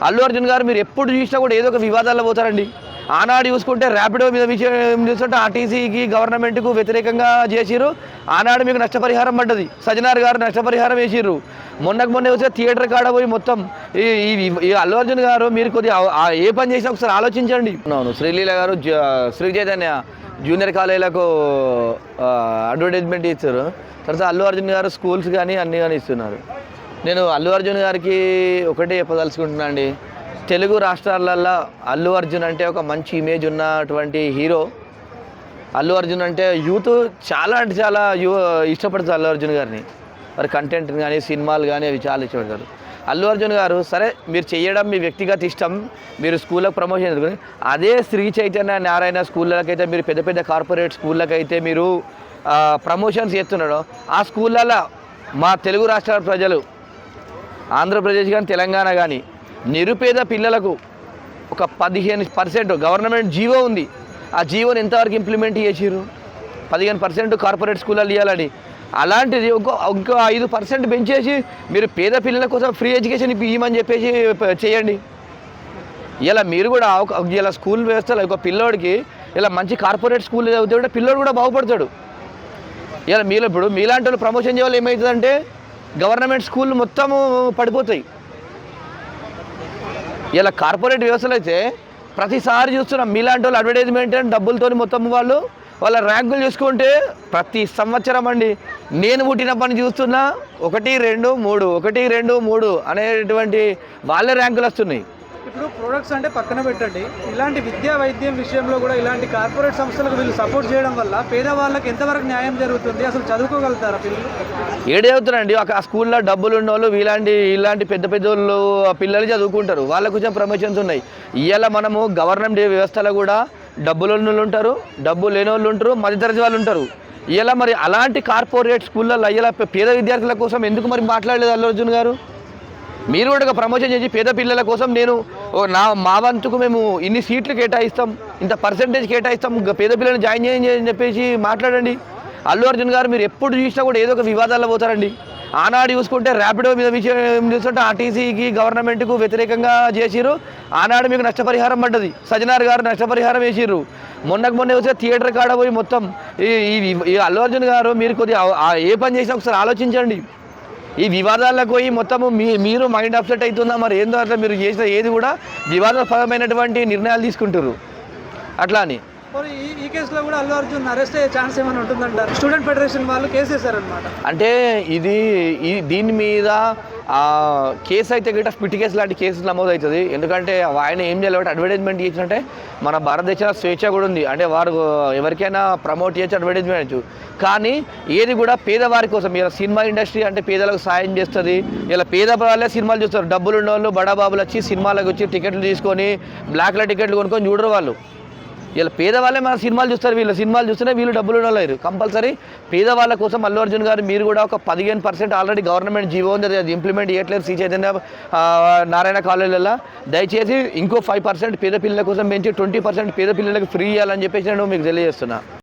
అల్లు అర్జున్ గారు మీరు ఎప్పుడు చూసినా కూడా ఏదో ఒక వివాదాల్లో పోతారండి. ఆనాడు చూసుకుంటే ర్యాపిడో మీద విషయం చూస్తుంటే ఆర్టీసీకి గవర్నమెంట్కు వ్యతిరేకంగా చేసిర్రు. ఆనాడు మీకు నష్టపరిహారం పడ్డది. సజ్జనార్ గారు నష్టపరిహారం వేసిర్రు. మొన్న వచ్చే థియేటర్ కాడ పోయి మొత్తం ఈ అల్లు అర్జున్ గారు మీరు కొద్దిగా ఏ పని చేసినా ఒకసారి ఆలోచించండి. అవును, శ్రీలీల గారు శ్రీ చైతన్య జూనియర్ కాలేజీలకు అడ్వర్టైజ్మెంట్ ఇచ్చారు. తర్వాత అల్లు అర్జున్ గారు స్కూల్స్ కానీ అన్నీ కానీ ఇస్తున్నారు. నేను అల్లు అర్జున్ గారికి ఒకటే చెప్పదలుచుకుంటున్నా అండి. తెలుగు రాష్ట్రాలల్లో అల్లు అర్జున్ అంటే ఒక మంచి ఇమేజ్ ఉన్నటువంటి హీరో. అల్లు అర్జున్ అంటే యూత్ చాలా అంటే చాలా ఇష్టపడుతుంది అల్లు అర్జున్ గారిని. మరి కంటెంట్ కానీ సినిమాలు కానీ అవి చాలా ఇష్టపడతారు. అల్లు అర్జున్ గారు సరే మీరు చేయడం మీ వ్యక్తిగత ఇష్టం, మీరు స్కూళ్ళకి ప్రమోషన్ ఎందుకు, అదే శ్రీ చైతన్య నారాయణ స్కూళ్ళకైతే మీరు పెద్ద పెద్ద కార్పొరేట్ స్కూళ్ళకైతే మీరు ప్రమోషన్స్ చేస్తున్నాడు. ఆ స్కూళ్ళల్లో మా తెలుగు రాష్ట్రాల ప్రజలు, ఆంధ్రప్రదేశ్ కానీ తెలంగాణ కానీ నిరుపేద పిల్లలకు ఒక 15% గవర్నమెంట్ జీవో ఉంది. ఆ జీవోని ఎంతవరకు ఇంప్లిమెంట్ చేసిర్రు? 15% కార్పొరేట్ స్కూళ్ళలో ఇవ్వాలని. అలాంటిది ఇంకో 5% పెంచేసి మీరు పేద పిల్లల కోసం ఫ్రీ ఎడ్యుకేషన్ ఇవ్వమని చెప్పేసి చేయండి. ఇలా మీరు కూడా ఇలా స్కూల్ వ్యవస్థలో ఒక పిల్లోడికి ఇలా మంచి కార్పొరేట్ స్కూల్ చదివితే కూడా పిల్లోడు కూడా బాగుపడతాడు. ఇలా మీరు ఇప్పుడు మీలాంటి వాళ్ళు ప్రమోషన్ చేయాలి ఏమవుతుందంటే గవర్నమెంట్ స్కూల్ మొత్తము పడిపోతాయి. ఇలా కార్పొరేట్ వ్యవస్థలు అయితే ప్రతిసారి చూస్తున్నాం మీలాంటి వాళ్ళు అడ్వర్టైజ్మెంట్ అండ్ డబ్బులతో మొత్తం వాళ్ళ ర్యాంకులు చూసుకుంటే ప్రతి సంవత్సరం అండి నేను పుట్టినప్పటి చూస్తున్నా 1, 2, 3 1, 2, 3 అనేటువంటి వాళ్ళే ర్యాంకులు వస్తున్నాయి. ఇప్పుడు ప్రొడక్ట్స్ అంటే పక్కన పెట్టండి, ఇలాంటి విద్యా వైద్యం విషయంలో కూడా ఇలాంటి కార్పొరేట్ సంస్థలకు వీళ్ళు సపోర్ట్ చేయడం వల్ల పేదవాళ్ళకి ఎంతవరకు న్యాయం జరుగుతుంది? అసలు చదువుకోగలుగుతారా పిల్లలు? ఏడవుతారండి ఆ స్కూల్లో డబ్బులు ఉన్న వాళ్ళు ఇలాంటి పెద్ద పెద్ద వాళ్ళు పిల్లలు చదువుకుంటారు. వాళ్ళకు కొంచెం ప్రమోషన్స్ ఉన్నాయి. ఇవాళ మనము గవర్నమెంట్ వ్యవస్థలో కూడా డబ్బులు ఉన్న వాళ్ళు ఉంటారు, డబ్బు లేని వాళ్ళు ఉంటారు, మధ్యతరగతి వాళ్ళు ఉంటారు. ఇలా మరి అలాంటి కార్పొరేట్ స్కూళ్ళల్లో ఇలా పేద విద్యార్థుల కోసం ఎందుకు మరి మాట్లాడలేదు అల్లు అర్జున్ గారు? మీరు కూడా ప్రమోషన్ చేసి పేద పిల్లల కోసం మా వంతుకు మేము ఇన్ని సీట్లు కేటాయిస్తాం, ఇంత పర్సెంటేజ్ కేటాయిస్తాం, పేద పిల్లల్ని జాయిన్ చేయండి అని చెప్పేసి మాట్లాడండి. అల్లు అర్జున్ గారు మీరు ఎప్పుడు చూసినా కూడా ఏదో ఒక వివాదాల్లో పోతారండి. ఆనాడు చూసుకుంటే ర్యాపిడో మీద విషయం చూస్తుంటే ఆర్టీసీకి గవర్నమెంట్కు వ్యతిరేకంగా చేసిర్రు. ఆనాడు మీకు నష్టపరిహారం పడ్డది. సజ్జనార్ గారు నష్టపరిహారం వేసిర్రు. మొన్న వచ్చే థియేటర్ కాడ పోయి మొత్తం ఈ అల్లు అర్జున్ గారు మీరు కొద్దిగా ఏ పని చేసినా ఒకసారి ఆలోచించండి. ఈ వివాదాలకు పోయి మొత్తము మీరు మైండ్ అప్సెట్ అవుతుందా మరి ఏందో అట్లా మీరు చేసిన ఏది కూడా వివాదపరమైనటువంటి నిర్ణయాలు తీసుకుంటారు అట్లా అని. ఈ కేసులో కూడా అల్లు అర్జున్ అరెస్ట్ అయ్యే ఛాన్స్ ఏమైనా ఉంటుందంటారు? స్టూడెంట్ ఫెడరేషన్ వాళ్ళు కేసు వేశారనమాట. అంటే దీని మీద కేసు అయితే గిట్ట స్పిట్ కేసు లాంటి కేసులు నమోదవుతుంది. ఎందుకంటే ఆయన ఏం చేయాలి అడ్వర్టైజ్మెంట్ చేసినట్టే మన భారతదేశంలో స్వేచ్ఛ కూడా ఉంది. అంటే వారు ఎవరికైనా ప్రమోట్ చేయొచ్చు, అడ్వర్టైజ్మెంట్ చేయొచ్చు. కానీ ఏది కూడా పేదవారి కోసం. ఇలా సినిమా ఇండస్ట్రీ అంటే పేదలకు సాయం చేస్తుంది. ఇలా పేద వాళ్ళే సినిమాలు చూస్తారు. డబ్బులు ఉన్న వాళ్ళు బడాబాబులు వచ్చి సినిమాలకు వచ్చి టికెట్లు తీసుకొని బ్లాక్లో టికెట్లు కొనుక్కొని చూడరు వాళ్ళు. ఇలా పేదవాళ్ళే మన సినిమాలు చూస్తారు. వీళ్ళు సినిమాలు చూస్తేనే వీళ్ళు డబ్బులు ఉండలేరు. కంపల్సరీ పేదవాళ్ళ కోసం అల్లు అర్జున్ గారు మీరు కూడా ఒక 15% ఆల్రెడీ గవర్నమెంట్ జీవో ఉంది, అది ఇంప్లిమెంట్ చేయట్లేదు శ్రీ చైతన్య నారాయణ కాలేజీలలో. దయచేసి ఇంకో 5% పేద పిల్లల కోసం పెంచి 20% పేద పిల్లలకు ఫ్రీ ఇవ్వాలని చెప్పేసి నేను మీకు తెలియజేస్తున్నా.